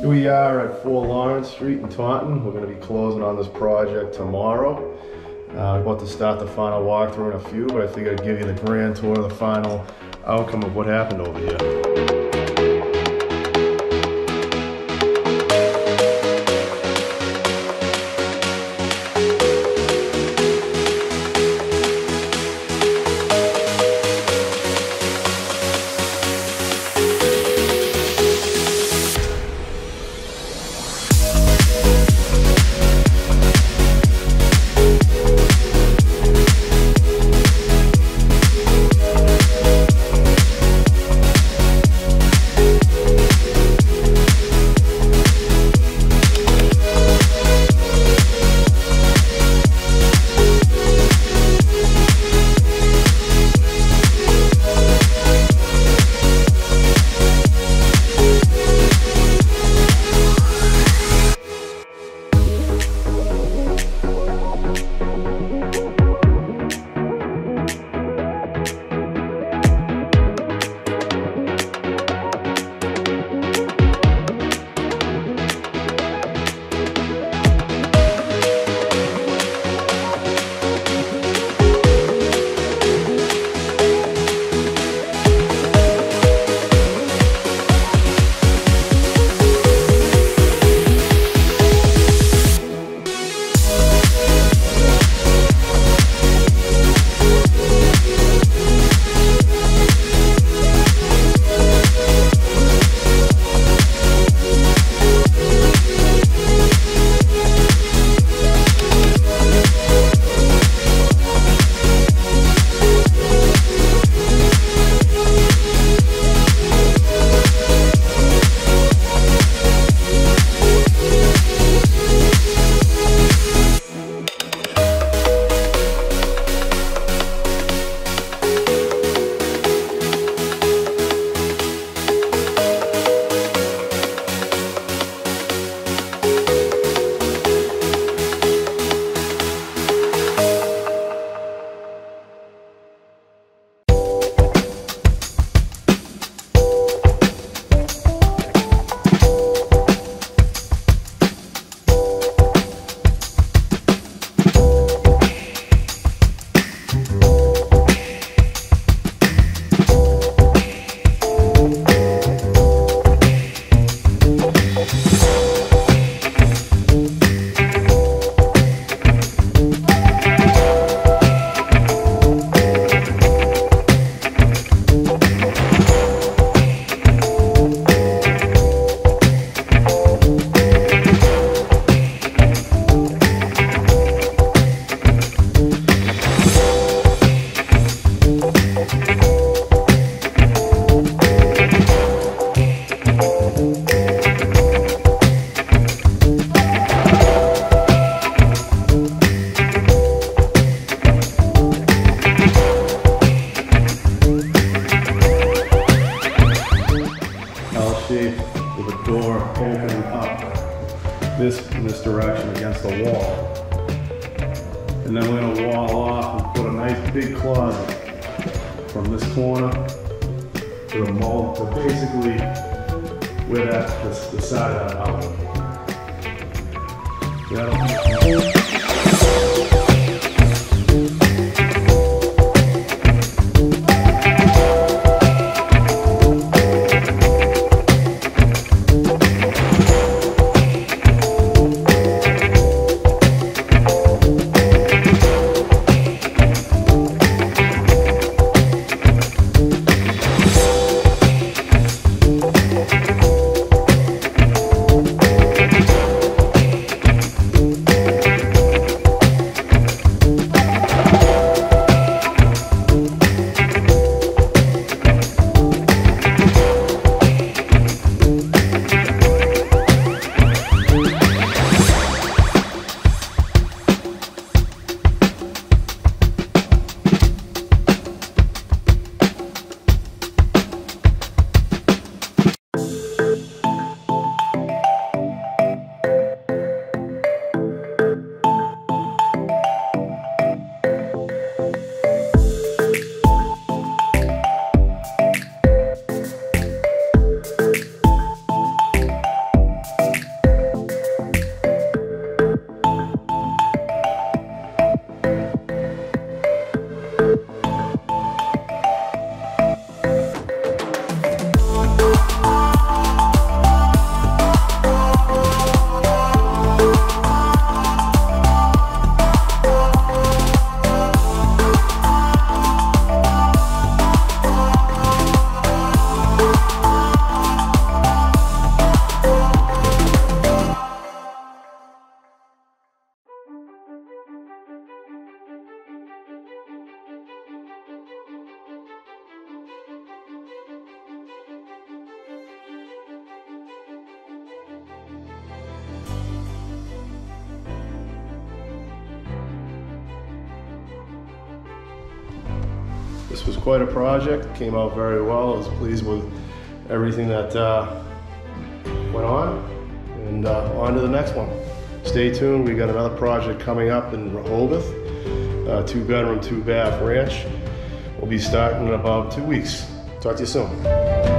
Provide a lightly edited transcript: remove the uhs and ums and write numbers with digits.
We are at 4 Lawrence Street in Taunton. We're going to be closing on this project tomorrow. About to start the final walkthrough in a few, but I figured I'd give you the grand tour of the final outcome of what happened over here. With a door opening up in this direction against the wall. And then we're going to wall off and put a nice big closet from this corner to the mold to basically where the side of that outlet. This was quite a project, came out very well. I was pleased with everything that went on, and on to the next one. Stay tuned, we got another project coming up in Rehoboth, 2-bedroom, 2-bath ranch. We'll be starting in about 2 weeks. Talk to you soon.